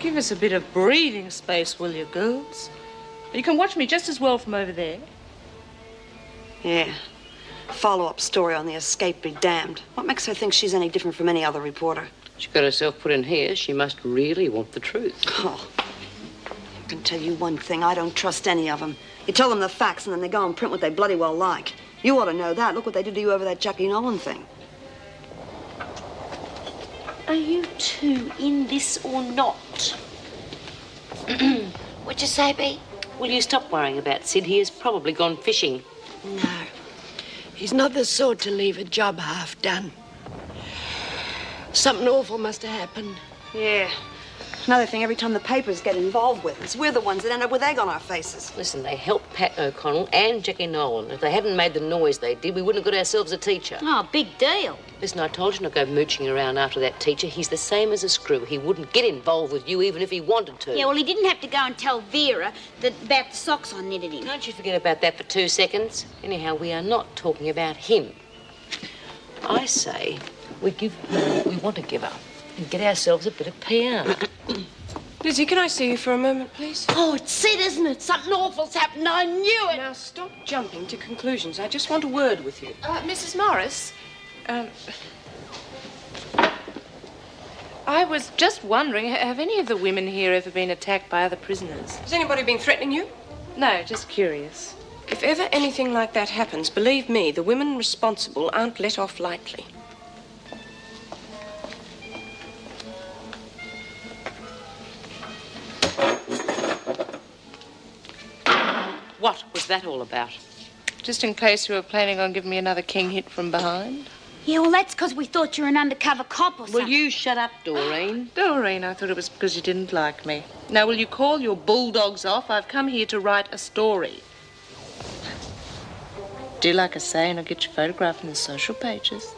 Give us a bit of breathing space, will you, girls? You can watch me just as well from over there. Yeah. Follow-up story on the escape be damned. What makes her think she's any different from any other reporter? She got herself put in here. She must really want the truth. Oh. I can tell you one thing. I don't trust any of them. You tell them the facts and then they go and print what they bloody well like. You ought to know that. Look what they did to you over that Jackie Nolan thing. Are you two in this or not? What'd you say, Bea? Will you stop worrying about Sid? He has probably gone fishing. No. He's not the sort to leave a job half done. Something awful must have happened. Yeah. Another thing, every time the papers get involved with us, we're the ones that end up with egg on our faces. Listen, they helped Pat O'Connell and Jackie Nolan. If they hadn't made the noise they did, we wouldn't have got ourselves a teacher. Oh, big deal. Listen, I told you not to go mooching around after that teacher. He's the same as a screw. He wouldn't get involved with you even if he wanted to. Yeah, well, he didn't have to go and tell Vera about the socks I knitted him. Don't you forget about that for 2 seconds. Anyhow, we are not talking about him. I say we give her what we want to give her and get ourselves a bit of PR. Lizzie, can I see you for a moment, please? Oh, it's Sid, isn't it? Something awful's happened. I knew it. Now, stop jumping to conclusions. I just want a word with you. Mrs. Morris, I was just wondering, have any of the women here ever been attacked by other prisoners? Has anybody been threatening you? No, just curious. If ever anything like that happens, believe me, the women responsible aren't let off lightly. What was that all about? Just in case you were planning on giving me another king hit from behind. Yeah, well, that's because we thought you were an undercover cop or something. Will you shut up, Doreen? Doreen, I thought it was because you didn't like me. Now, will you call your bulldogs off? I've come here to write a story. Do like I say, and I'll get your photograph in the social pages.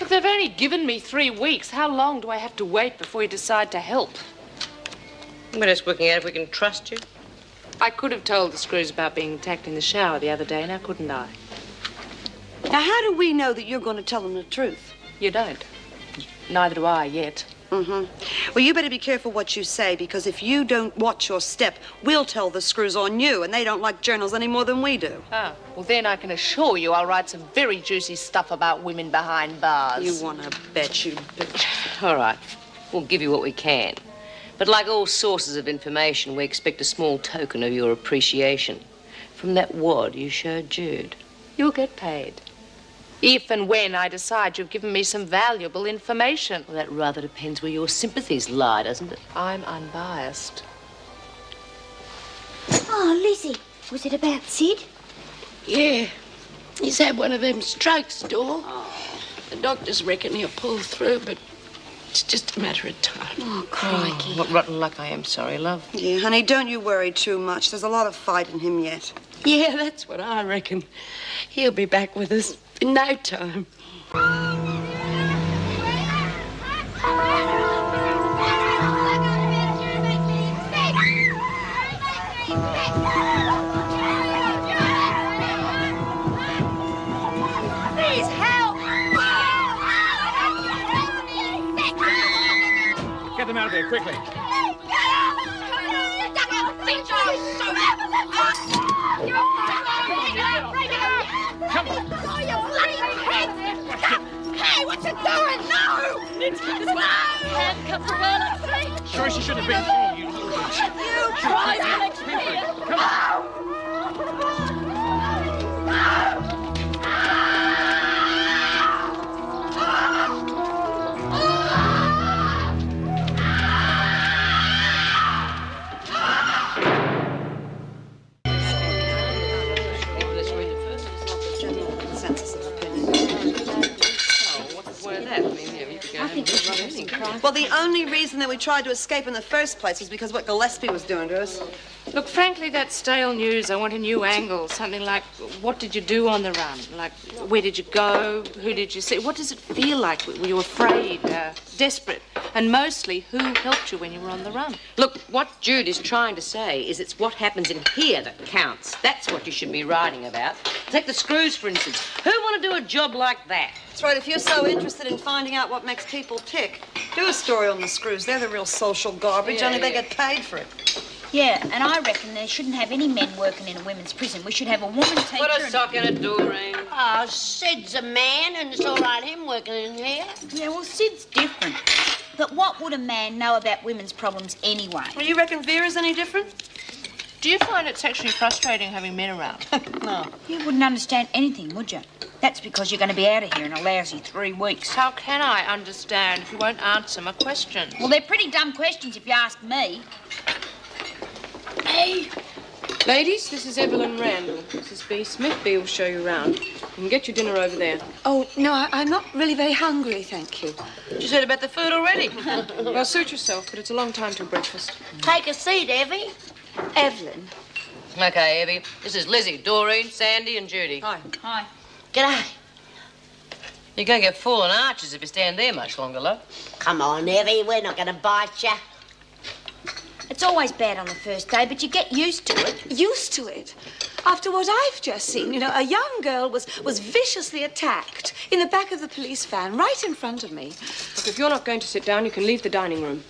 Look, they've only given me 3 weeks. How long do I have to wait before you decide to help? We're just working out if we can trust you. I could have told the screws about being attacked in the shower the other day, now couldn't I? Now, how do we know that you're going to tell them the truth? You don't. Neither do I yet. Mm-hmm. Well, you better be careful what you say, because if you don't watch your step, we'll tell the screws on you, and they don't like journals any more than we do. Oh, well, then I can assure you I'll write some very juicy stuff about women behind bars. You want to bet, you bitch. All right, we'll give you what we can. But like all sources of information, we expect a small token of your appreciation. From that wad you showed Jude. You'll get paid. If and when I decide you've given me some valuable information. Well, that rather depends where your sympathies lie, doesn't it? I'm unbiased. Oh, Lizzie, was it about Sid? Yeah. He's had one of them strokes, Dor. The doctors reckon he'll pull through, but it's just a matter of time. Oh, crikey. What rotten luck. I am sorry, love. Yeah, honey, don't you worry too much. There's a lot of fight in him yet. Yeah, that's what I reckon. He'll be back with us in no time. Please help! Get them out of here, quickly. Come on. Hey, what you doing? No! Handcuffs are well and free. Sorry she should have been here, you little bitch. You try to Come on. Well, the only reason that we tried to escape in the first place was because of what Gillespie was doing to us. Look Look, frankly, that's stale news. I want a new angle. Something like, what did you do on the run? Like, where did you go? Who did you see? What does it feel like? Were you afraid, desperate? And mostly, who helped you when you were on the run? Look, what Jude is trying to say is it's what happens in here that counts. That's what you should be writing about. Take the screws, for instance. Who want to do a job like that? That's right. If you're so interested in finding out what makes people tick, do a story on the screws. They're the real social garbage, only they get paid for it. Yeah, and I reckon there shouldn't have any men working in a women's prison. We should have a woman teacher. Put a sock in it, Doreen. Oh, Sid's a man, and it's all right him working in here. Yeah, well, Sid's different. But what would a man know about women's problems anyway? Well, you reckon Vera's any different? Do you find it sexually frustrating having men around? No. You wouldn't understand anything, would you? That's because you're going to be out of here in a lousy 3 weeks. How can I understand if you won't answer my questions? Well, they're pretty dumb questions if you ask me. Hey. Ladies, this is Evelyn Randall. Mrs. B. Smith B. will show you around. You can get your dinner over there. Oh, no, I'm not really very hungry, thank you. She said about the food already. Well, suit yourself, but it's a long time till breakfast. Take a seat, Evie. Evelyn. Okay, Evie. This is Lizzie, Doreen, Sandy, and Judy. Hi. Hi. G'day. You're going to get fallen arches if you stand there much longer, love. Come on, Evie, we're not going to bite you. It's always bad on the first day, but you get used to it. Used to it. After what I've just seen, you know, a young girl was viciously attacked in the back of the police van, right in front of me. Look, if you're not going to sit down, you can leave the dining room.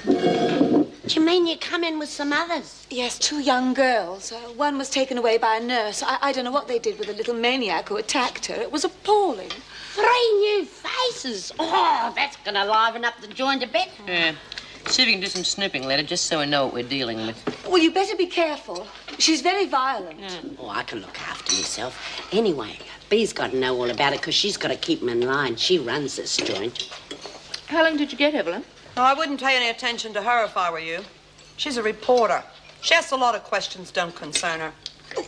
Do you mean you come in with some others? Yes, 2 young girls. One was taken away by a nurse. I don't know what they did with the little maniac who attacked her. It was appalling. 3 new faces. Oh, that's going to liven up the joint a bit. Yeah. See if you can do some snooping later, just so we know what we're dealing with. Well, you better be careful. She's very violent. Oh, I can look after myself. Anyway, Bee's got to know all about it because she's got to keep 'em in line. She runs this joint. How long did you get, Evelyn? No, I wouldn't pay any attention to her if I were you. She's a reporter. She asks a lot of questions don't concern her.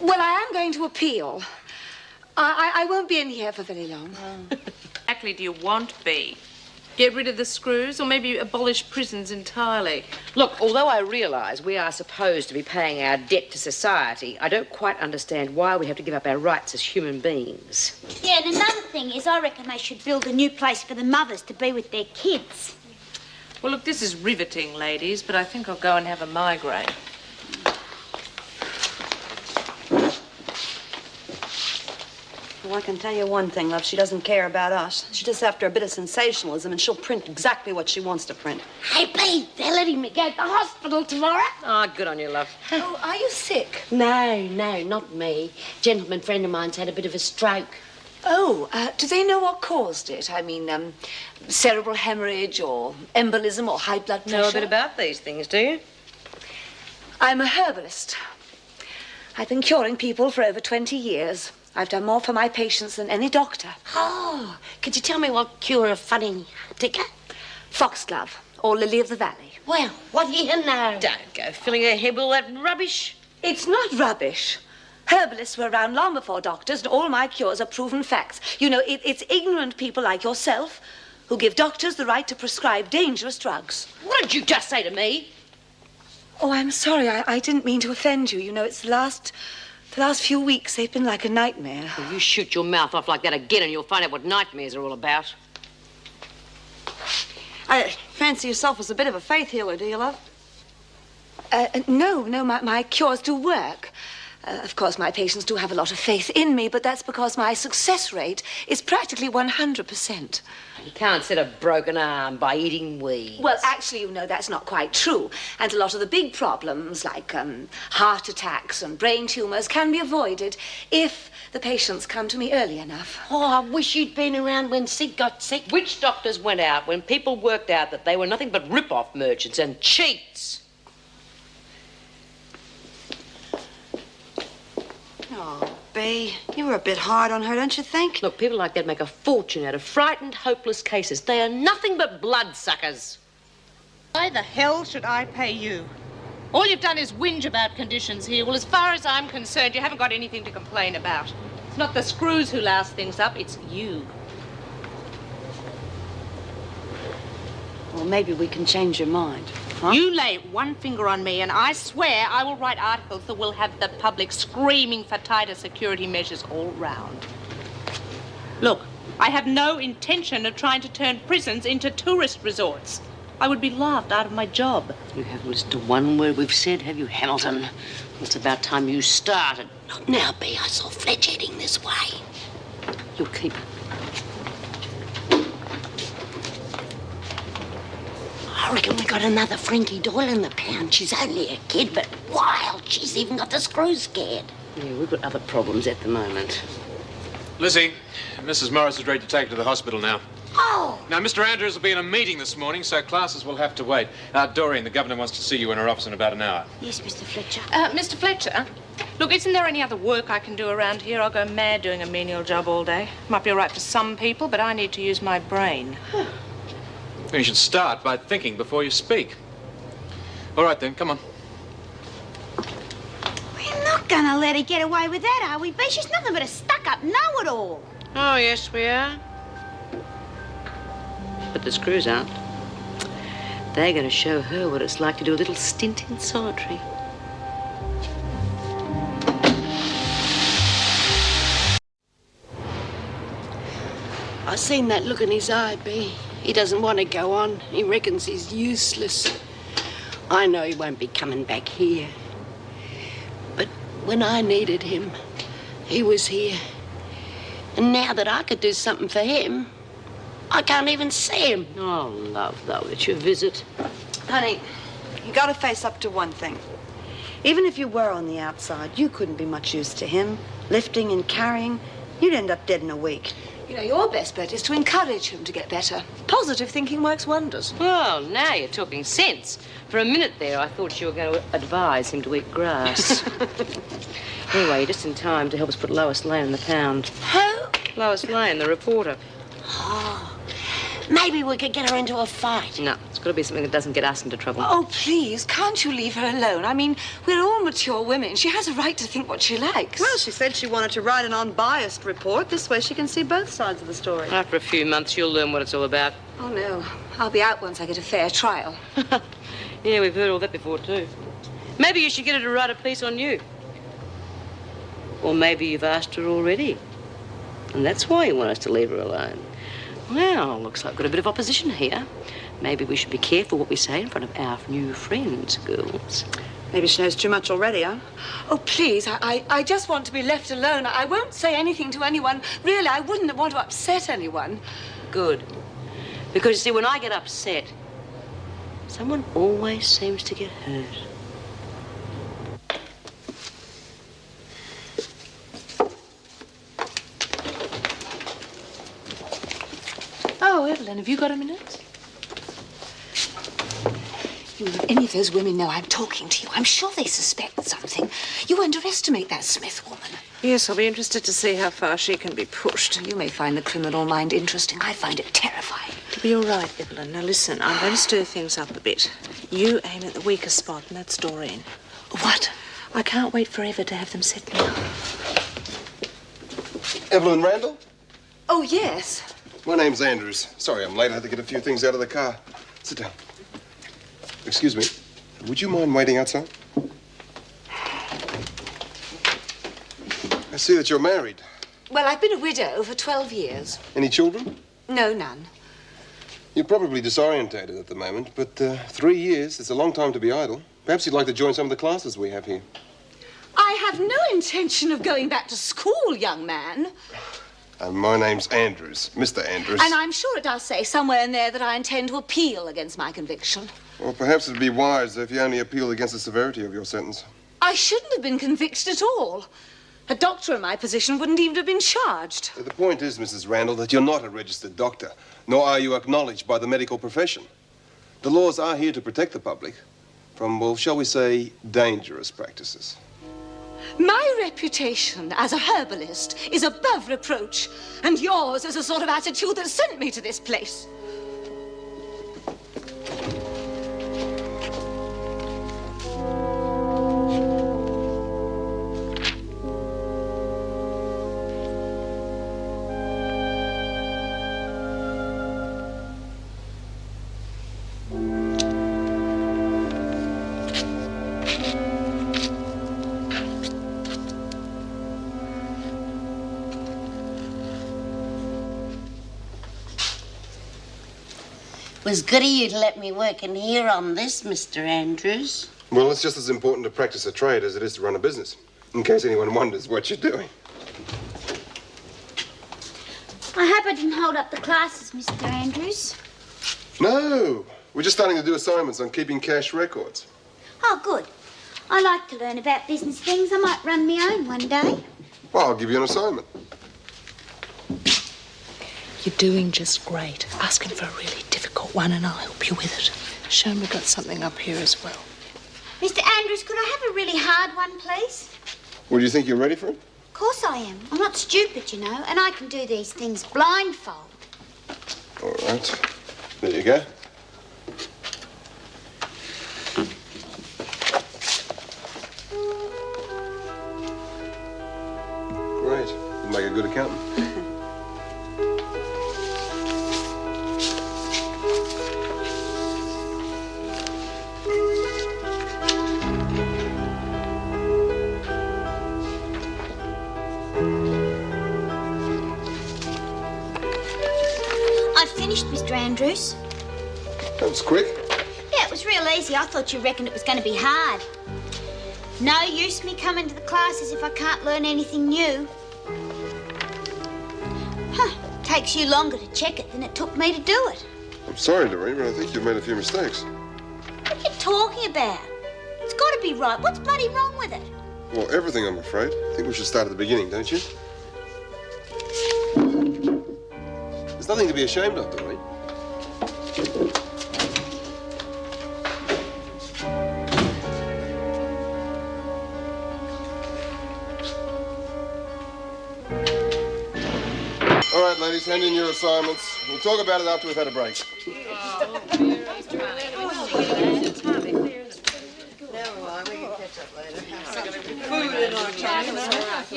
Well, I am going to appeal. I won't be in here for very long. Exactly do you want, B? Get rid of the screws or maybe abolish prisons entirely? Look, although I realise we are supposed to be paying our debt to society, I don't quite understand why we have to give up our rights as human beings. Yeah, and another thing is I reckon they should build a new place for the mothers to be with their kids. Well, look, this is riveting, ladies, but I think I'll go and have a migraine. Well, I can tell you one thing, love. She doesn't care about us. She's just after a bit of sensationalism, and she'll print exactly what she wants to print. Hey, Bee, they're letting me go to the hospital tomorrow. Ah, good on you, love. Oh, are you sick? No, not me. Gentleman friend of mine's had a bit of a stroke. Oh, do they know what caused it? I mean, cerebral hemorrhage or embolism or high blood pressure? Know a bit about these things, do you? I'm a herbalist. I've been curing people for over 20 years. I've done more for my patients than any doctor. Oh, could you tell me what cure a funny ticker? Foxglove or lily of the valley. Well, what do you know? Don't go filling her head with all that rubbish. It's not rubbish. Herbalists were around long before doctors, and all my cures are proven facts. You know, it's ignorant people like yourself who give doctors the right to prescribe dangerous drugs. What did you just say to me? Oh, I'm sorry. I didn't mean to offend you. You know, it's the last few weeks, they've been like a nightmare. Well, you shoot your mouth off like that again and you'll find out what nightmares are all about. I fancy yourself as a bit of a faith healer, do you, love? No, my cures do work. Of course, my patients do have a lot of faith in me, but that's because my success rate is practically 100%. You can't set a broken arm by eating weeds. Well, actually, you know, that's not quite true. And a lot of the big problems, like heart attacks and brain tumors, can be avoided if the patients come to me early enough. Oh, I wish you'd been around when Sid got sick. Witch doctors went out when people worked out that they were nothing but rip-off merchants and cheats. Oh, Bea, you were a bit hard on her, don't you think? Look, people like that make a fortune out of frightened, hopeless cases. They are nothing but bloodsuckers. Why the hell should I pay you? All you've done is whinge about conditions here. Well, as far as I'm concerned, you haven't got anything to complain about. It's not the screws who last things up, it's you. Well, maybe we can change your mind. You lay one finger on me, and I swear I will write articles that will have the public screaming for tighter security measures all round. Look, I have no intention of trying to turn prisons into tourist resorts. I would be laughed out of my job. You haven't listened to one word we've said, have you, Hamilton? It's about time you started. Not now, Bea. I saw Fletch heading this way. You'll keep. I reckon we got another Frankie Doyle in the pound. She's only a kid, but wild. She's even got the screws scared. Yeah, we've got other problems at the moment. Lizzie, Mrs. Morris is ready to take her to the hospital now. Oh! Now, Mr. Andrews will be in a meeting this morning, so classes will have to wait. Doreen, the governor wants to see you in her office in about an hour. Yes, Mr. Fletcher. Mr. Fletcher, look, isn't there any other work I can do around here? I'll go mad doing a menial job all day. Might be all right for some people, but I need to use my brain. You should start by thinking before you speak. All right, then, come on. We're not gonna let her get away with that, are we, Bea? She's nothing but a stuck-up know-it-all. Oh, yes, we are. But the screws aren't. They're going to show her what it's like to do a little stint in solitary. I seen that look in his eye, Bea. He doesn't want to go on. He reckons he's useless. I know he won't be coming back here. But when I needed him, he was here. And now that I could do something for him, I can't even see him. Oh, love, though, it's your visit. Honey, you gotta face up to one thing. Even if you were on the outside, you couldn't be much use to him. Lifting and carrying, you'd end up dead in a week. You know, your best bet is to encourage him to get better. Positive thinking works wonders. Well, now you're talking sense. For a minute there, I thought you were going to advise him to eat grass. Anyway, you're just in time to help us put Lois Lane in the pound. Who? Lois Lane, the reporter. Oh, maybe we could get her into a fight. No, it's got to be something that doesn't get us into trouble. Oh, please, can't you leave her alone? I mean, we're all mature women. She has a right to think what she likes. Well, she said she wanted to write an unbiased report. This way she can see both sides of the story. After a few months, you'll learn what it's all about. Oh, no. I'll be out once I get a fair trial. Yeah, we've heard all that before, too. Maybe you should get her to write a piece on you. Or maybe you've asked her already. And that's why you want us to leave her alone. Well, looks like we've got a bit of opposition here. Maybe we should be careful what we say in front of our new friends, girls. Maybe she knows too much already, huh? Oh, please, I just want to be left alone. I won't say anything to anyone. Really, I wouldn't want to upset anyone. Good. Because, you see, when I get upset, someone always seems to get hurt. Oh, Evelyn, have you got a minute? If any of those women know I'm talking to you, I'm sure they suspect something. You underestimate that Smith woman. Yes, I'll be interested to see how far she can be pushed. You may find the criminal mind interesting. I find it terrifying. It'll be all right, Evelyn. Now, listen, I'm going to stir things up a bit. You aim at the weakest spot, and that's Doreen. What? I can't wait forever to have them set me up. Evelyn Randall? Oh, yes. My name's Andrews. Sorry I'm late. I had to get a few things out of the car. Sit down. Excuse me. Would you mind waiting outside? I see that you're married. Well, I've been a widow for 12 years. Any children? No, none. You're probably disorientated at the moment, but 3 years is a long time to be idle. Perhaps you'd like to join some of the classes we have here. I have no intention of going back to school, young man. My name's Andrews, Mr. Andrews. And I'm sure it does say somewhere in there that I intend to appeal against my conviction. Well, perhaps it'd be wise if you only appealed against the severity of your sentence. I shouldn't have been convicted at all. A doctor in my position wouldn't even have been charged. The point is, Mrs. Randall, that you're not a registered doctor, nor are you acknowledged by the medical profession. The laws are here to protect the public from, well, shall we say, dangerous practices. My reputation as a herbalist is above reproach, and yours is a sort of attitude that sent me to this place. Was good of you to let me work in here on this, Mr. Andrews. Well, it's just as important to practice a trade as it is to run a business, in case anyone wonders what you're doing. I hope I didn't hold up the classes, Mr. Andrews. No, we're just starting to do assignments on keeping cash records. Oh, good. I like to learn about business things. I might run my own one day. Well, I'll give you an assignment. You're doing just great. Ask him for a really difficult one and I'll help you with it. Show him we've got something up here as well. Mr. Andrews, could I have a really hard one, please? Well, do you think you're ready for it? Of course I am. I'm not stupid, you know, and I can do these things blindfold. All right. There you go. Great. You'd make a good accountant. I've finished, Mr. Andrews. That was quick. Yeah, it was real easy. I thought you reckoned it was going to be hard. No use me coming to the classes if I can't learn anything new. Huh. Takes you longer to check it than it took me to do it. I'm sorry, Doreen, but I think you've made a few mistakes. What are you talking about? It's got to be right. What's bloody wrong with it? Well, everything, I'm afraid. I think we should start at the beginning, don't you? There's nothing to be ashamed of, Doreen. All right, ladies, hand in your assignments. We'll talk about it after we've had a break.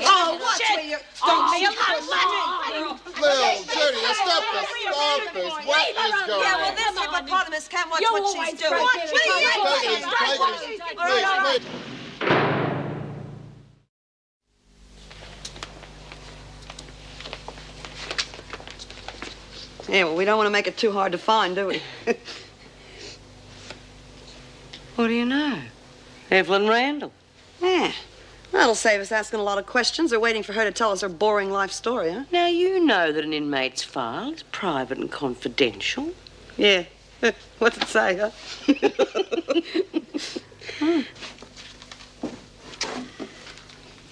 Oh, watch where you're... Lil, Judy, now stop this. Stop this. What is going Yeah, on? well, this hippopotamus can't watch what she's doing. Please. Yeah, well, we don't want to make it too hard to find, do we? What do you know? Evelyn Randall. Yeah. That'll save us asking a lot of questions or waiting for her to tell us her boring life story, huh? Now, you know that an inmate's file is private and confidential. Yeah. What's it say, huh?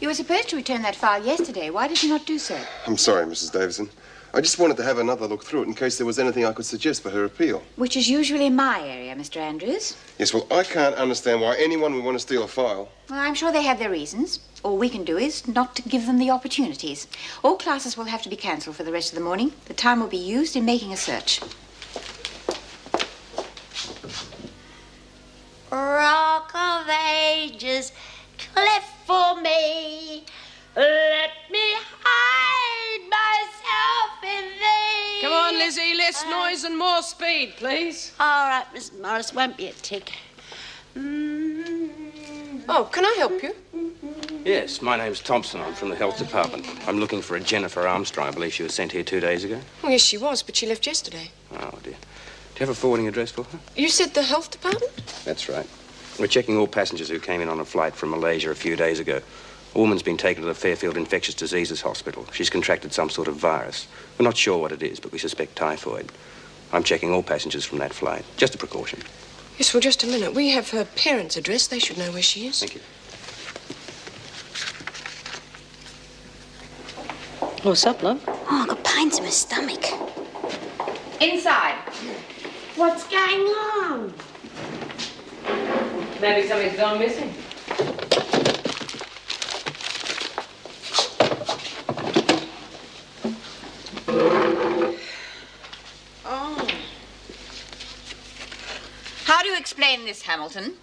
You were supposed to return that file yesterday. Why did you not do so? I'm sorry, Mrs. Davison. I just wanted to have another look through it in case there was anything I could suggest for her appeal. Which is usually my area, Mr. Andrews. Yes, well, I can't understand why anyone would want to steal a file. Well, I'm sure they have their reasons. All we can do is not to give them the opportunities. All classes will have to be cancelled for the rest of the morning. The time will be used in making a search. Rock of Ages, cleft for me. Let me hide myself in thee. Come on, Lizzie, less noise and more speed, please. All right, Miss Morris, won't be a tick. Oh, can I help you? Yes, my name's Thompson. I'm from the Health Department. I'm looking for a Jennifer Armstrong. I believe she was sent here 2 days ago. Oh, yes, she was, but she left yesterday. Oh, dear. Do you have a forwarding address for her? You said the health department? That's right. We're checking all passengers who came in on a flight from Malaysia a few days ago. A woman's been taken to the Fairfield Infectious Diseases Hospital. She's contracted some sort of virus. We're not sure what it is, but we suspect typhoid. I'm checking all passengers from that flight. Just a precaution. Yes, well, just a minute. We have her parents' address. They should know where she is. Thank you. What's up, love? Oh, I've got pains in my stomach. Inside. What's going on? Maybe something's gone missing. Oh. How do you explain this, Hamilton?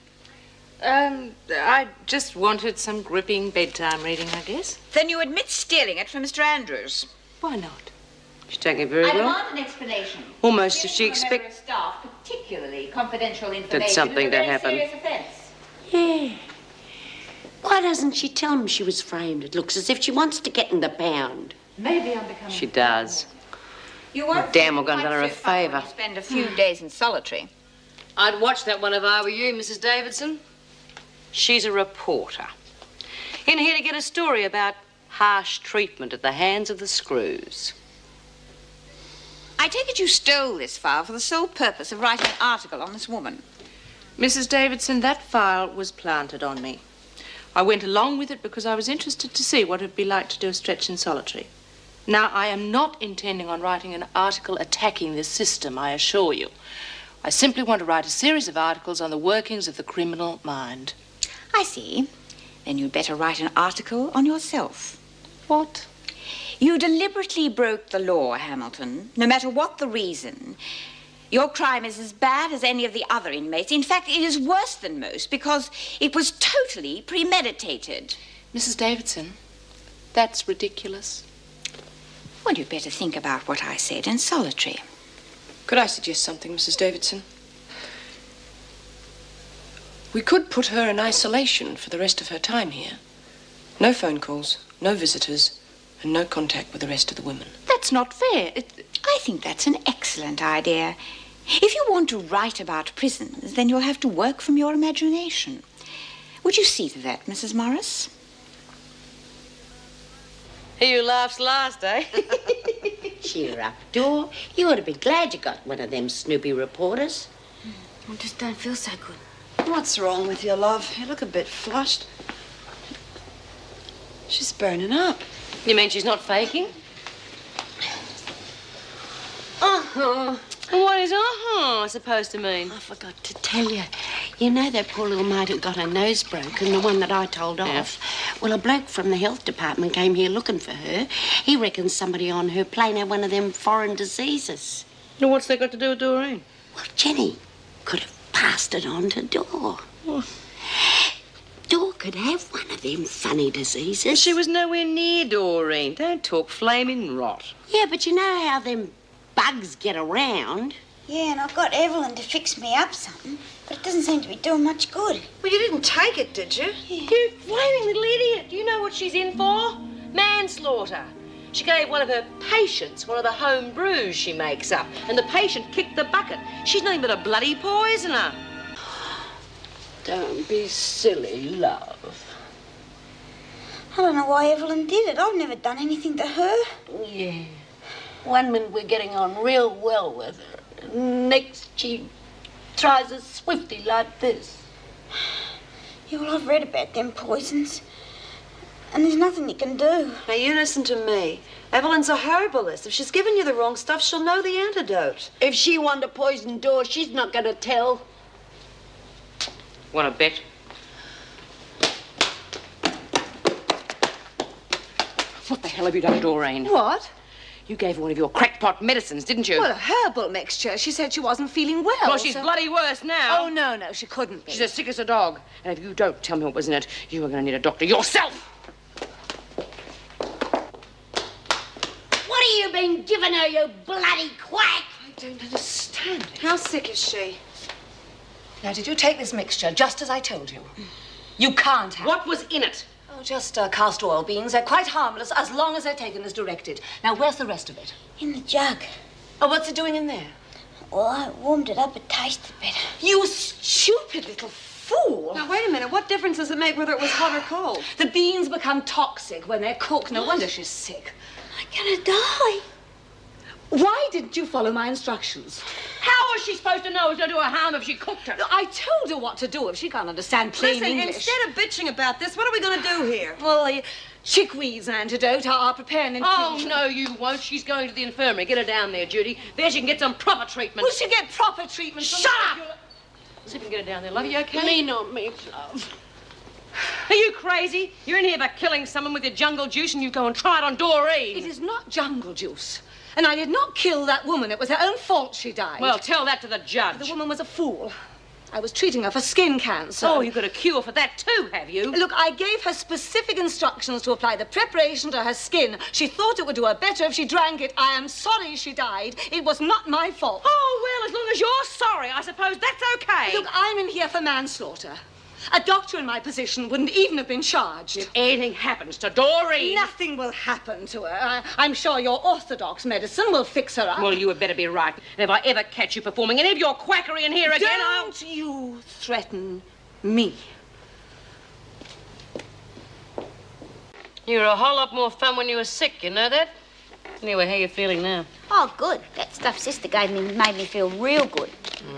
I just wanted some gripping bedtime reading, I guess. Then you admit stealing it from Mr. Andrews. Why not? She's taking it very I well. demand an explanation. Almost as she Stealing from a member expects. of staff, particularly confidential information, something is a to very happen. serious offence. Yeah. Why doesn't she tell him she was framed? It looks as if she wants to get in the pound. Maybe I'm becoming... She does. You won't Damn, we're going to quite do her a fit by when favour. you spend a few days in solitary. Spend a few days in solitary. I'd watch that one if I were you, Mrs. Davidson. She's a reporter. In here to get a story about harsh treatment at the hands of the screws. I take it you stole this file for the sole purpose of writing an article on this woman. Mrs. Davidson, that file was planted on me. I went along with it because I was interested to see what it would be like to do a stretch in solitary. Now, I am not intending on writing an article attacking this system, I assure you. I simply want to write a series of articles on the workings of the criminal mind. I see. Then you'd better write an article on yourself. What? You deliberately broke the law, Hamilton, no matter what the reason. Your crime is as bad as any of the other inmates. In fact, it is worse than most because it was totally premeditated. Mrs. Davidson, that's ridiculous. Well, you'd better think about what I said in solitary. Could I suggest something, Mrs. Davidson? We could put her in isolation for the rest of her time here. No phone calls, no visitors, and no contact with the rest of the women. That's not fair. I think that's an excellent idea. If you want to write about prisons, then you'll have to work from your imagination. Would you see to that, Mrs. Morris? He who laughs last, eh? Cheer up, Dor. You ought to be glad you got one of them snoopy reporters. I just don't feel so good. What's wrong with you, love? You look a bit flushed. She's burning up. You mean she's not faking? Uh-huh. What is supposed to mean? I forgot to tell you. You know that poor little mate who got her nose broken, the one that I told off? Well, a bloke from the health department came here looking for her. He reckons somebody on her plane had one of them foreign diseases. Well, what's that got to do with Doreen? Well, Jenny could have passed it on to Dor. Dor could have one of them funny diseases. She was nowhere near Doreen. Don't talk flaming rot. Yeah, but you know how them bugs get around. Yeah, and I've got Evelyn to fix me up something, but it doesn't seem to be doing much good. Well, you didn't take it, did you? You flaming little idiot. Do you know what she's in for? Manslaughter. She gave one of her patients one of the home brews she makes up, and the patient kicked the bucket. She's nothing but a bloody poisoner. Don't be silly, love. I don't know why Evelyn did it. I've never done anything to her. Yeah. One minute we're getting on real well with her. Next she tries a swifty like this. Yeah, well, I've read about them poisons. And there's nothing you can do. Now, you listen to me. Evelyn's a herbalist. If she's given you the wrong stuff, she'll know the antidote. If she wanted to poison Dor, she's not going to tell. Want to bet? What the hell have you done to Doreen? What? You gave her one of your crackpot medicines, didn't you? Well, a herbal mixture. She said she wasn't feeling well. Well, she's bloody worse now. Oh, no, she couldn't be. She's as sick as a dog. And if you don't tell me what was in it, you are going to need a doctor yourself. What have you been giving her, you bloody quack? I don't understand it. How sick is she? Now, did you take this mixture just as I told you? You can't have. What was in it? Oh, just castor oil beans. They're quite harmless as long as they're taken as directed. Now, where's the rest of it? In the jug. Oh, what's it doing in there? Well, I warmed it up. It tasted better. You stupid little fool. Now, wait a minute. What difference does it make whether it was hot or cold? The beans become toxic when they're cooked. No wonder she's sick. I'm gonna die. Why didn't you follow my instructions? How was she supposed to know it was going to do her harm if she cooked it? I told her what to do if she can't understand plain Listen, English. instead of bitching about this, what are we going to do here? Well, chickweed's antidote, our preparing infusion. Oh, no, you won't. She's going to the infirmary. Get her down there, Judy. There she can get some proper treatment. Will she get proper treatment? Shut up! See if we can get her down there, love. Are you okay? Me, not me, love. Are you crazy? You're in here about killing someone with your jungle juice and you go and try it on Doreen. It is not jungle juice. And I did not kill that woman. It was her own fault she died. Well, tell that to the judge. The woman was a fool. I was treating her for skin cancer. Oh, you got a cure for that too, have you? Look, I gave her specific instructions to apply the preparation to her skin. She thought it would do her better if she drank it. I am sorry she died. It was not my fault. Oh, well, as long as you're sorry, I suppose that's okay. Look, I'm in here for manslaughter. A doctor in my position wouldn't even have been charged. If anything happens to Doreen... Nothing will happen to her. I'm sure your orthodox medicine will fix her up. Well, you had better be right. And if I ever catch you performing any of your quackery in here again, Don't you threaten me. You were a whole lot more fun when you were sick, you know that? Anyway, how you feeling now? Oh, good. That stuff Sister gave me made me feel real good.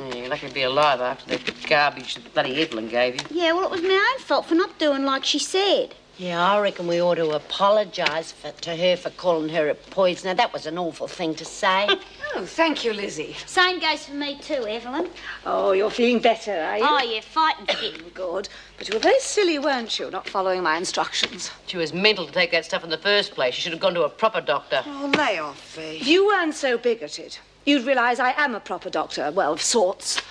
Yeah, you're lucky to be alive after that garbage that bloody Evelyn gave you. Yeah, well, it was my own fault for not doing like she said. Yeah, I reckon we ought to apologise to her for calling her a poisoner. That was an awful thing to say. Oh, thank you, Lizzie. Same goes for me too, Evelyn. Oh, you're feeling better, are you? Oh, yeah, fighting fit. Good. But you were very silly, weren't you, not following my instructions? She was mental to take that stuff in the first place. She should have gone to a proper doctor. Oh, lay off, Fee. If you weren't so bigoted, you'd realise I am a proper doctor, well, of sorts.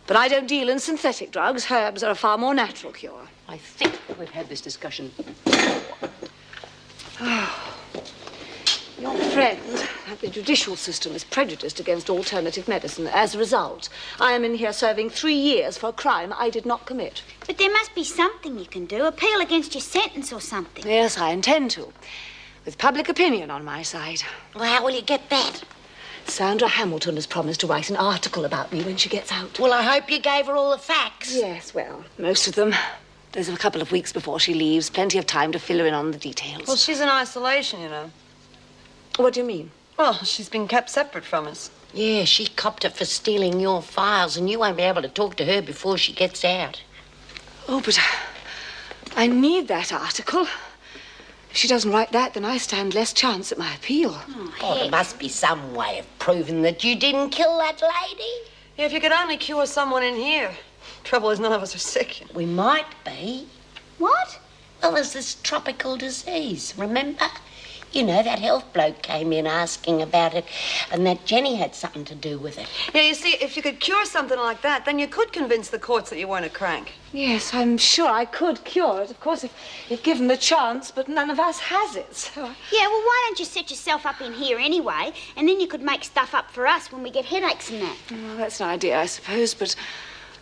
But I don't deal in synthetic drugs. Herbs are a far more natural cure. I think we've had this discussion. Your friend at the judicial system is prejudiced against alternative medicine. As a result, I am in here serving 3 years for a crime I did not commit. But there must be something you can do. Appeal against your sentence or something. Yes, I intend to. With public opinion on my side. Well, how will you get that? Sandra Hamilton has promised to write an article about me when she gets out. Well, I hope you gave her all the facts. Yes, well, most of them. There's a couple of weeks before she leaves. Plenty of time to fill her in on the details. Well, she's in isolation, you know. What do you mean? Well, she's been kept separate from us. Yeah, she copped it for stealing your files, and you won't be able to talk to her before she gets out. Oh, but I need that article. If she doesn't write that, then I stand less chance at my appeal. Oh, there must be some way of proving that you didn't kill that lady. Yeah, if you could only cure someone in here. Trouble is, none of us are sick. We might be. What? Well, there's this tropical disease, remember? You know, that health bloke came in asking about it, and that Jenny had something to do with it. Yeah, you see, if you could cure something like that, then you could convince the courts that you weren't a crank. Yes, I'm sure I could cure it, of course, if given the chance, but none of us has it. So Yeah, well, why don't you set yourself up in here anyway, and then you could make stuff up for us when we get headaches and that. Well, that's an idea, I suppose, but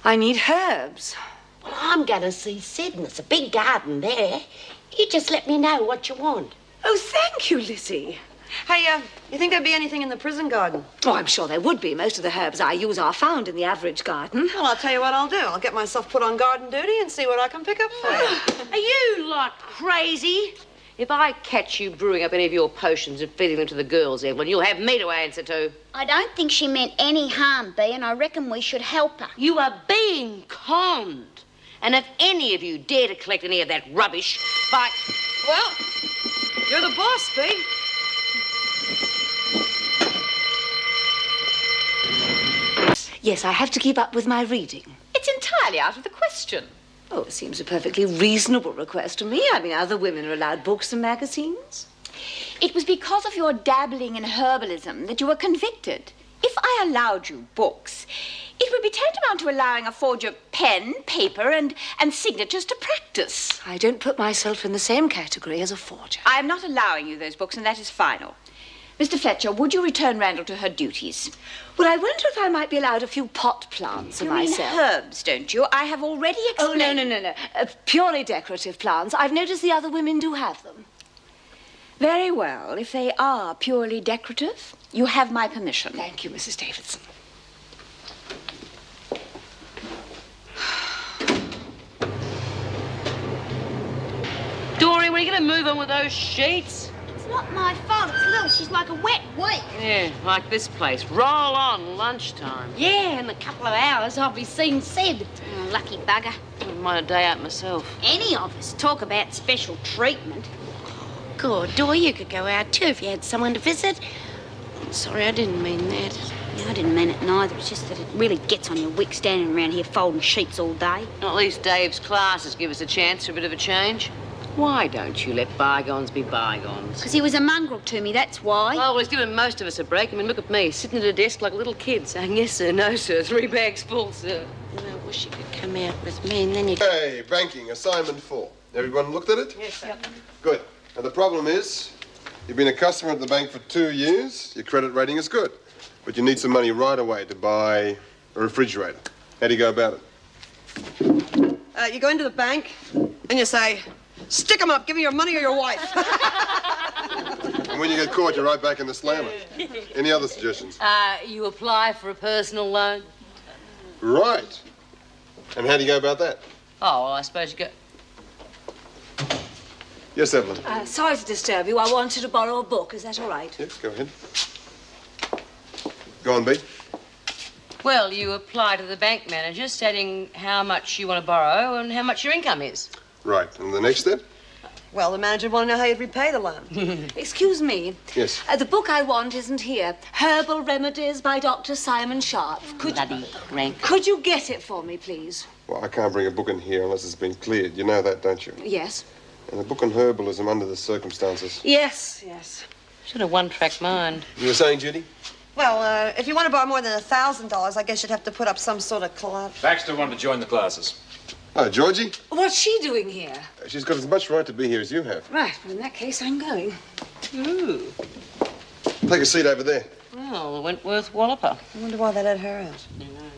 I need herbs. Well, I'm going to see Sid, and there's a big garden there. You just let me know what you want. Oh, thank you, Lizzie. Hey, you think there'd be anything in the prison garden? Oh, I'm sure there would be. Most of the herbs I use are found in the average garden. Well, I'll tell you what I'll do. I'll get myself put on garden duty and see what I can pick up for you. Are you lot crazy? If I catch you brewing up any of your potions and feeding them to the girls, Evelyn, you'll have me to answer to. I don't think she meant any harm, Bea, and I reckon we should help her. You are being conned. And if any of you dare to collect any of that rubbish, by... Well, you're the boss, Bea. Yes, I have to keep up with my reading. It's entirely out of the question. Oh, it seems a perfectly reasonable request to me. I mean, other women are allowed books and magazines. It was because of your dabbling in herbalism that you were convicted. If I allowed you books, it would be tantamount to allowing a forger pen, paper, and signatures to practice. I don't put myself in the same category as a forger. I am not allowing you those books, and that is final. Mr. Fletcher, would you return Randall to her duties? Well, I wonder if I might be allowed a few pot plants for You myself. mean herbs, don't you? I have already Oh, explained... no. Purely decorative plants. I've noticed the other women do have them. Very well. If they are purely decorative, you have my permission. Thank you, Mrs. Davidson. Doreen, when are you going to move on with those sheets? It's not my fault. It's Lil. She's like a wet week. Yeah, like this place. Roll on, lunchtime. Yeah, in a couple of hours I'll be seeing Sid. Oh, lucky bugger. Wouldn't mind a day out myself. Any of us talk about special treatment. Good, Dor, you could go out too if you had someone to visit. Sorry, I didn't mean that. Yeah, I didn't mean it neither. It's just that it really gets on your wick standing around here folding sheets all day. At least Dave's classes give us a chance for a bit of a change. Why don't you let bygones be bygones? Because he was a mongrel to me, that's why. Oh, well, he's given most of us a break. I mean, look at me, sitting at a desk like a little kid, saying, yes, sir, no, sir, 3 bags full, sir. I wish you could come out with me and then you... Hey, banking, assignment 4. Everyone looked at it? Yes, sir. Good. Now, the problem is, you've been a customer at the bank for 2 years, your credit rating is good, but you need some money right away to buy a refrigerator. How do you go about it? You go into the bank and you say, stick 'em up, give me your money or your wife. And when you get caught, you're right back in the slammer. Any other suggestions? You apply for a personal loan? Right. And how do you go about that? Oh, well, I suppose you go... Yes, Evelyn. Sorry to disturb you. I wanted to borrow a book. Is that all right? Yes, go ahead. Go on, B. Well, you apply to the bank manager stating how much you want to borrow and how much your income is. Right. And the next step? Well, the manager want to know how you'd repay the loan. Excuse me. Yes. The book I want isn't here. Herbal Remedies by Dr. Simon Sharp. Bloody crank. Could you get it for me, please? Well, I can't bring a book in here unless it's been cleared. You know that, don't you? Yes. And a book on herbalism under the circumstances. Yes, yes. Should have one-track mind. You were saying, Judy? Well, if you want to borrow more than $1,000, I guess you'd have to put up some sort of collateral. Baxter wanted to join the classes. Oh, Georgie? What's she doing here? She's got as much right to be here as you have. Right, well, in that case, I'm going. Ooh. Take a seat over there. Well, Wentworth Walloper. I wonder why they let her out.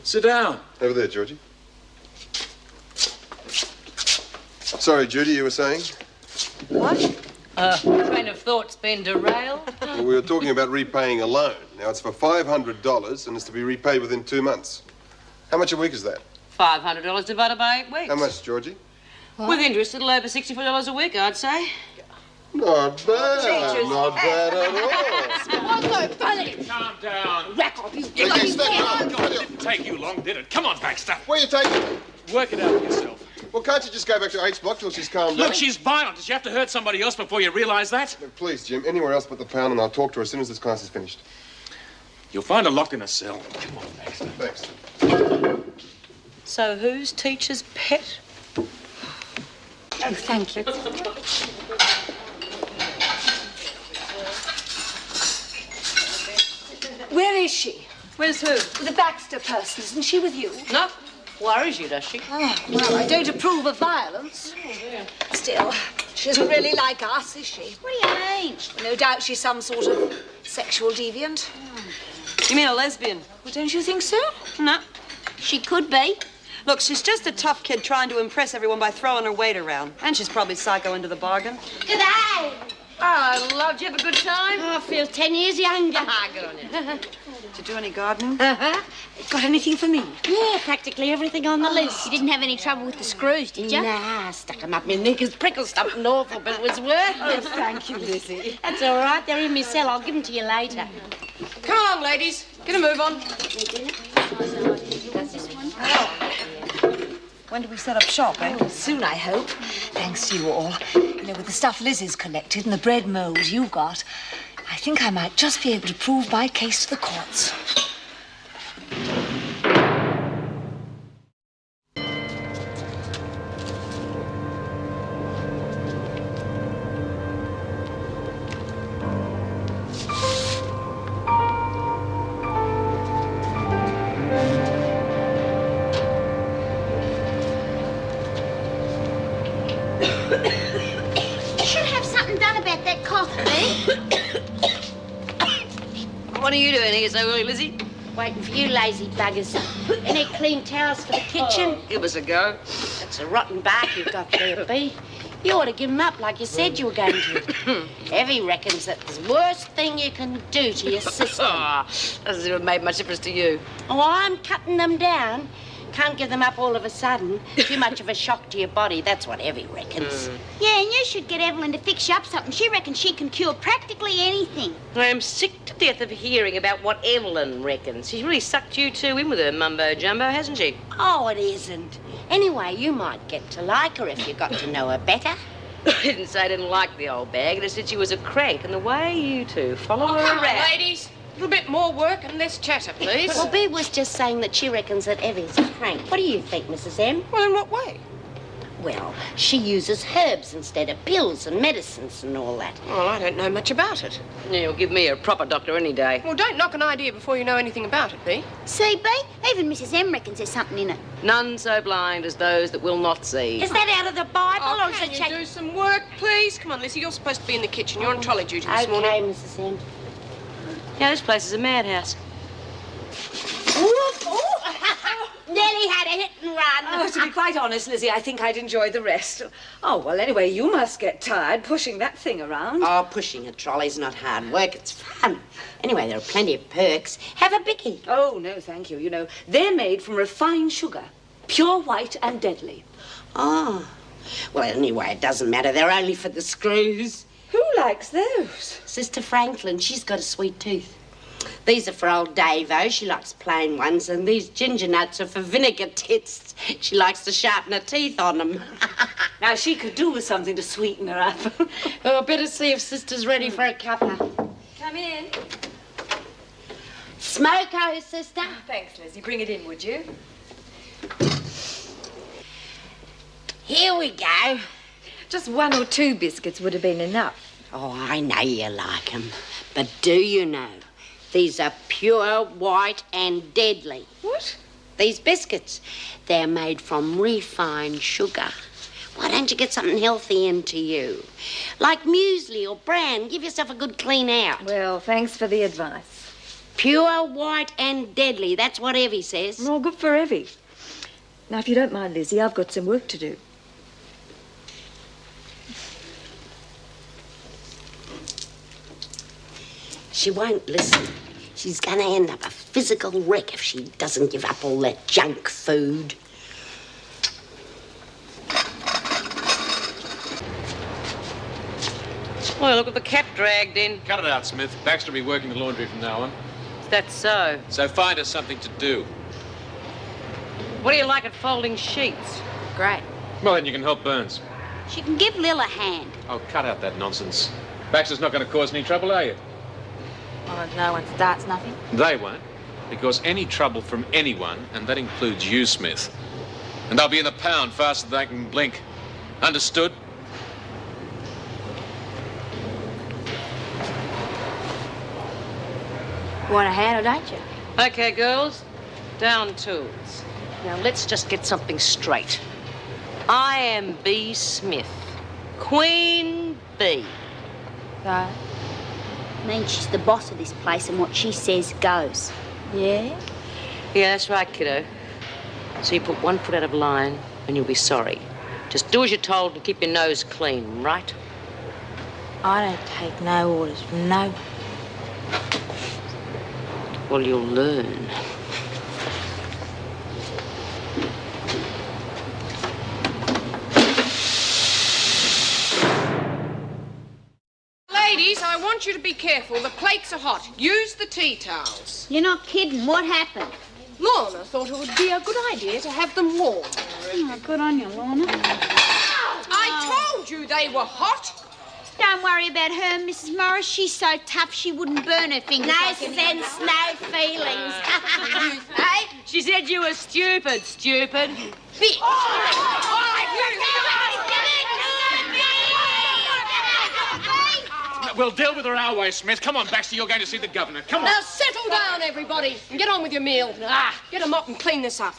Sit down. Over there, Georgie. Sorry, Judy, you were saying? What? Train of thought's been derailed. Well, we were talking about repaying a loan. Now, it's for $500 and it's to be repaid within 2 months. How much a week is that? $500 divided by 8 weeks. How much, Georgie? With interest, a little over $64 a week, I'd say. Not bad. Not bad at all. Calm down. Rack off, you Hey, step up. God, it didn't take you long, did it? Come on, Baxter. Where are you taking? Work it out for yourself. Well, can't you just go back to H Block till she's calmed down? Look, she's violent. Does she have to hurt somebody else before you realise that? Look, please, Jim, anywhere else but the pound, and I'll talk to her as soon as this class is finished. You'll find her locked in a cell. Come on, Baxter. Thanks. So who's teacher's pet? Oh, thank you. Where is she? Where's who? The Baxter person. Isn't she with you? No. Worries you, does she? Oh, well, I don't approve of violence. Still, she isn't really like us, is she? What do you mean? No doubt she's some sort of sexual deviant. You mean a lesbian? Well, don't you think so? No. She could be. Look, she's just a tough kid trying to impress everyone by throwing her weight around. And she's probably psycho into the bargain. G'day. Oh, love, did you have a good time? Oh, I feel 10 years younger. Good on you. Did you do any gardening? Got anything for me? Yeah, practically everything on the list. You didn't have any trouble with the screws, did you? Nah, stuck 'em up my knickers, prickle something awful, but it was worth it. Thank you, Lizzie. That's all right. They're in my cell. I'll give them to you later. Come along, ladies. Get a move on. When do we set up shop, eh? Soon, I hope. Thanks to you all. You know, with the stuff Lizzie's collected and the bread molds you've got, I think I might just be able to prove my case to the courts. You should have something done about that cough, eh? What are you doing here so early, Lizzie? Waiting for you lazy buggers. Any clean towels for the kitchen? Give us a go. That's a rotten bark you've got there, B. You ought to give 'em up like you said you were going to. Evie reckons that's the worst thing you can do to your system. Doesn't have made much difference to you. Oh, I'm cutting them down. Can't give them up all of a sudden. Too much of a shock to your body, that's what Evie reckons. Yeah, and you should get Evelyn to fix you up something. She reckons she can cure practically anything. I am sick to death of hearing about what Evelyn reckons. She's really sucked you two in with her mumbo-jumbo, hasn't she? Oh, it isn't. Anyway, you might get to like her if you got to know her better. I didn't say I didn't like the old bag. I just said she was a crank, and the way you two follow her Come on, around... ladies. A little bit more work and less chatter, please. Well, Bea was just saying that she reckons that Evie's a crank. What do you think, Mrs. M? Well, in what way? Well, she uses herbs instead of pills and medicines and all that. Well, I don't know much about it. Yeah, you'll give me a proper doctor any day. Well, don't knock an idea before you know anything about it, Bea. See, Bea? Even Mrs. M reckons there's something in it. None so blind as those that will not see. Is that out of the Bible Oh, or is can it you do some work, please? Come on, Lizzie, you're supposed to be in the kitchen. You're on trolley duty this morning. Okay, Mrs. M. Yeah, this place is a madhouse. Nearly had a hit and run. Oh, to be quite honest, Lizzie, I think I'd enjoy the rest. Oh, well, anyway, you must get tired pushing that thing around. Oh, pushing a trolley's not hard work. It's fun. Anyway, there are plenty of perks. Have a bicky. Oh, no, thank you. You know, they're made from refined sugar. Pure white and deadly. Oh. Well, anyway, it doesn't matter. They're only for the screws. Who likes those? Sister Franklin. She's got a sweet tooth. These are for old Davo. She likes plain ones. And these ginger nuts are for vinegar tits. She likes to sharpen her teeth on them. Now, she could do with something to sweeten her up. Oh, better see if Sister's ready for a cuppa. Come in. Smoko, Sister. Thanks, Lizzie. Bring it in, would you? Here we go. Just 1 or 2 biscuits would have been enough. Oh, I know you like them. But do you know, these are pure white and deadly. What? These biscuits, they're made from refined sugar. Why don't you get something healthy into you? Like muesli or bran. Give yourself a good clean out. Well, thanks for the advice. Pure white and deadly. That's what Evie says. Well, good for Evie. Now, if you don't mind, Lizzie, I've got some work to do. She won't listen. She's going to end up a physical wreck if she doesn't give up all that junk food. Well, look at the cap dragged in. Cut it out, Smith. Baxter will be working the laundry from now on. Is that so? So find us something to do. What do you like at folding sheets? Great. Well, then you can help Burns. She can give Lil a hand. Oh, cut out that nonsense. Baxter's not going to cause any trouble, are you? Well, if no one starts nothing. They won't. Because any trouble from anyone, and that includes you, Smith. And they'll be in the pound faster than they can blink. Understood? Want a hand or don't you? Okay, girls, down tools. Now, let's just get something straight. I am B. Smith, Queen Bee. So? Means she's the boss of this place and what she says goes. Yeah? Yeah, that's right, kiddo. So you put one foot out of line and you'll be sorry. Just do as you're told and keep your nose clean, right? I don't take no orders from no one. Well, you'll learn. Ladies, I want you to be careful. The plates are hot. Use the tea towels. You're not kidding. What happened? Lorna thought it would be a good idea to have them warm. Oh, good on you, Lorna. I told you they were hot. Don't worry about her, Mrs. Morris. She's so tough she wouldn't burn her fingers. No sense, no feelings. Hey, she said you were stupid, stupid. We'll deal with her our way, Smith. Come on, Baxter, you're going to see the governor. Come on. Now settle down, everybody, and get on with your meal. Get a mop and clean this up.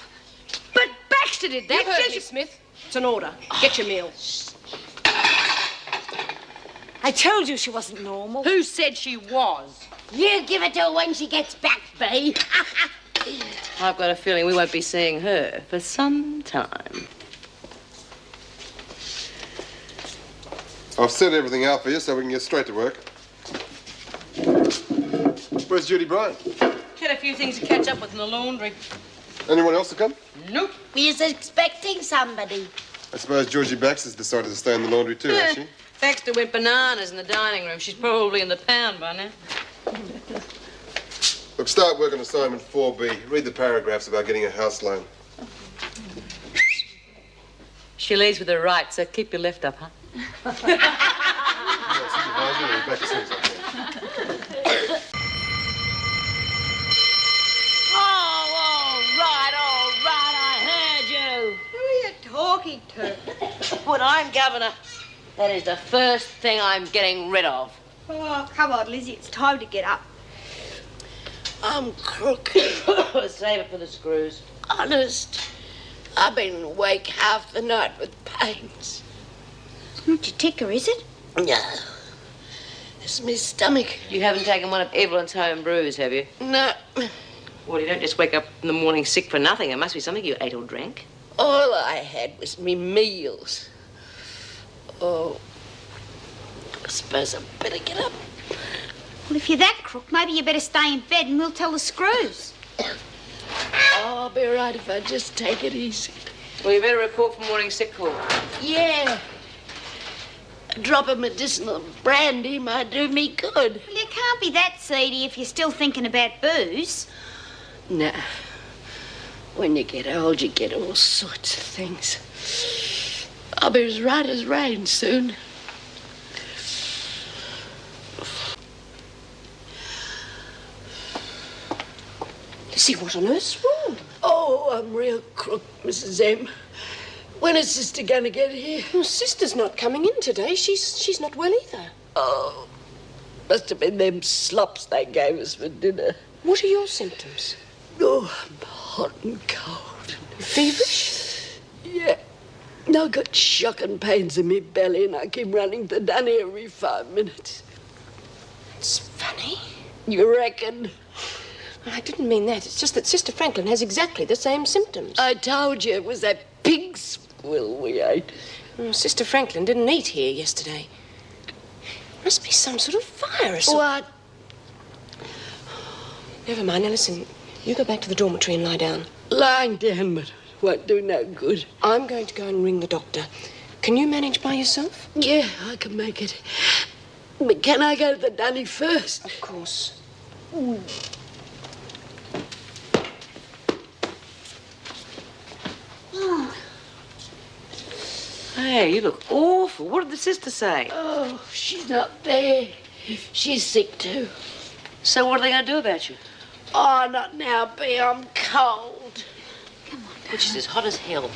But Baxter did that. You heard me, Smith. It's an order. Get your meal. I told you she wasn't normal. Who said she was? You give it to her when she gets back, Bee. I've got a feeling we won't be seeing her for some time. I've set everything out for you so we can get straight to work. Where's Judy Bryan? Had a few things to catch up with in the laundry. Anyone else to come? Nope. He's expecting somebody. I suppose Georgie Baxter's decided to stay in the laundry too, has she? Baxter went bananas in the dining room. She's probably in the pound by now. Look, start work on assignment 4B. Read the paragraphs about getting a house loan. She leads with her right, so keep your left up, huh? All right, I heard you. Who are you talking to? When I'm governor, that is the first thing I'm getting rid of. Oh, come on, Lizzie. It's time to get up. I'm crook. Save it for the screws. Honest. I've been awake half the night with pains. It's not your ticker, is it? No. It's my stomach. You haven't taken one of Evelyn's home brews, have you? No. Well, you don't just wake up in the morning sick for nothing. It must be something you ate or drank. All I had was me meals. Oh, I suppose I'd better get up. Well, if you're that crook, maybe you better stay in bed and we'll tell the screws. Oh, I'll be right if I just take it easy. Well, you better report for morning sick call. Yeah. A drop of medicinal brandy might do me good. Well, you can't be that seedy if you're still thinking about booze. Nah. When you get old, you get all sorts of things. I'll be as right as rain soon. Lizzie, what on earth's wrong? Oh, I'm real crook, Mrs. M. When is Sister gonna get here? Well, Sister's not coming in today. She's not well either. Oh, must have been them slops they gave us for dinner. What are your symptoms? Oh, I'm hot and cold. Feverish? Yeah. I've got shocking pains in my belly and I keep running to Danny every 5 minutes. It's funny. You reckon? I didn't mean that. It's just that Sister Franklin has exactly the same symptoms. I told you it was that pig swill we ate. Oh, Sister Franklin didn't eat here yesterday. Must be some sort of virus. What? Never mind. Now listen, you go back to the dormitory and lie down. Lying down, but won't do no good. I'm going to go and ring the doctor. Can you manage by yourself? Yeah, I can make it. But can I go to the dunny first? Of course. Hey, you look awful. What did the sister say? Oh, she's not there. She's sick too. So what are they going to do about you? Oh, not now, B. I'm cold. Which is as hot as hell.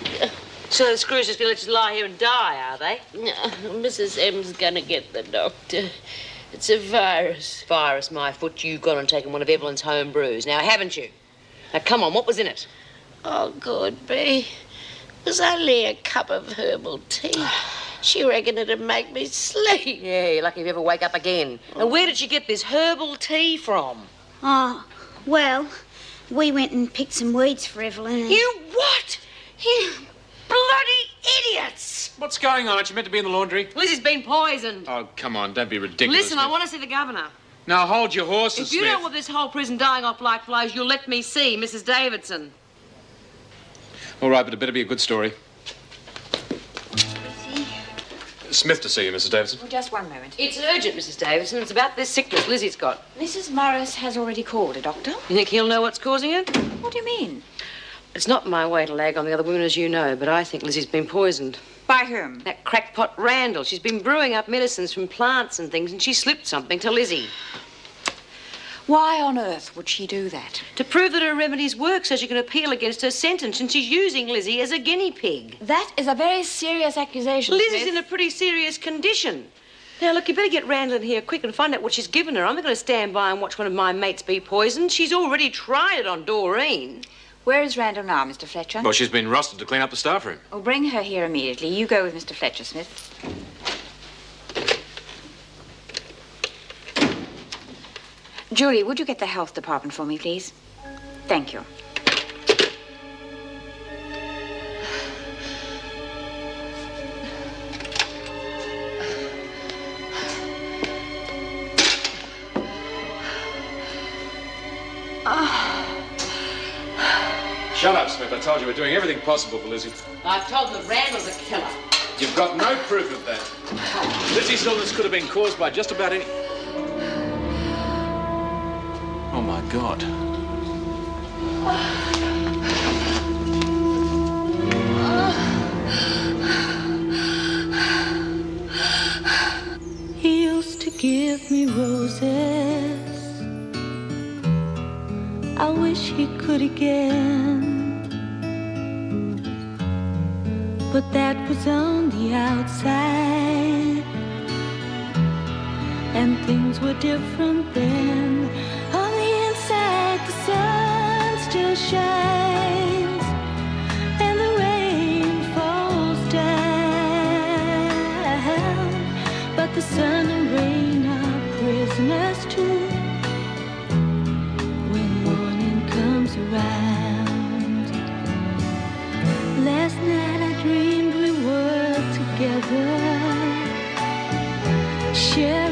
So the screws just going to let you lie here and die, are they? No, Mrs. M's gonna get the doctor. It's a virus. Virus, my foot. You've gone and taken one of Evelyn's home brews. Now, haven't you? Now, come on. What was in it? Oh, good, B. It was only a cup of herbal tea. She reckoned it'd make me sleep. Yeah, you're lucky if you ever wake up again. And where did she get this herbal tea from? Oh, well, we went and picked some weeds for Evelyn. And... You what? You bloody idiots! What's going on? Aren't you meant to be in the laundry? Lizzie's been poisoned. Oh, come on, don't be ridiculous. Listen, I want to see the governor. Now hold your horses, If you Smith. don't want this whole prison dying off like flies, you'll let me see Mrs. Davidson. All right, but it better be a good story. Smith to see you, Mrs. Davidson. Well, just one moment. It's urgent, Mrs. Davidson. It's about this sickness Lizzie's got. Mrs. Morris has already called a doctor. You think he'll know what's causing it? What do you mean? It's not my way to lag on the other women, as you know, but I think Lizzie's been poisoned. By whom? That crackpot Randall. She's been brewing up medicines from plants and things, and she slipped something to Lizzie. Why on earth would she do that? To prove that her remedies work so she can appeal against her sentence, and she's using Lizzie as a guinea pig. That is a very serious accusation, Lizzie's Smith. in a pretty serious condition. Now, look, you better get Randall in here quick and find out what she's given her. I'm not going to stand by and watch one of my mates be poisoned. She's already tried it on Doreen. Where is Randall now, Mr. Fletcher? Well, she's been rostered to clean up the staff room. Oh, bring her here immediately. You go with Mr. Fletcher, Smith. Julie, would you get the health department for me, please? Thank you. Shut up, Smith. I told you we're doing everything possible for Lizzie. I've told them Randall's a killer. You've got no proof of that. Lizzie's illness could have been caused by just about any... Oh, my God. He used to give me roses. I wish he could again, but that was on the outside, and things were different then. On the inside, the sun still shines, and the rain falls down, but the sun and rain are prisoners too. When morning comes around. Last night I dreamed we were together, sharing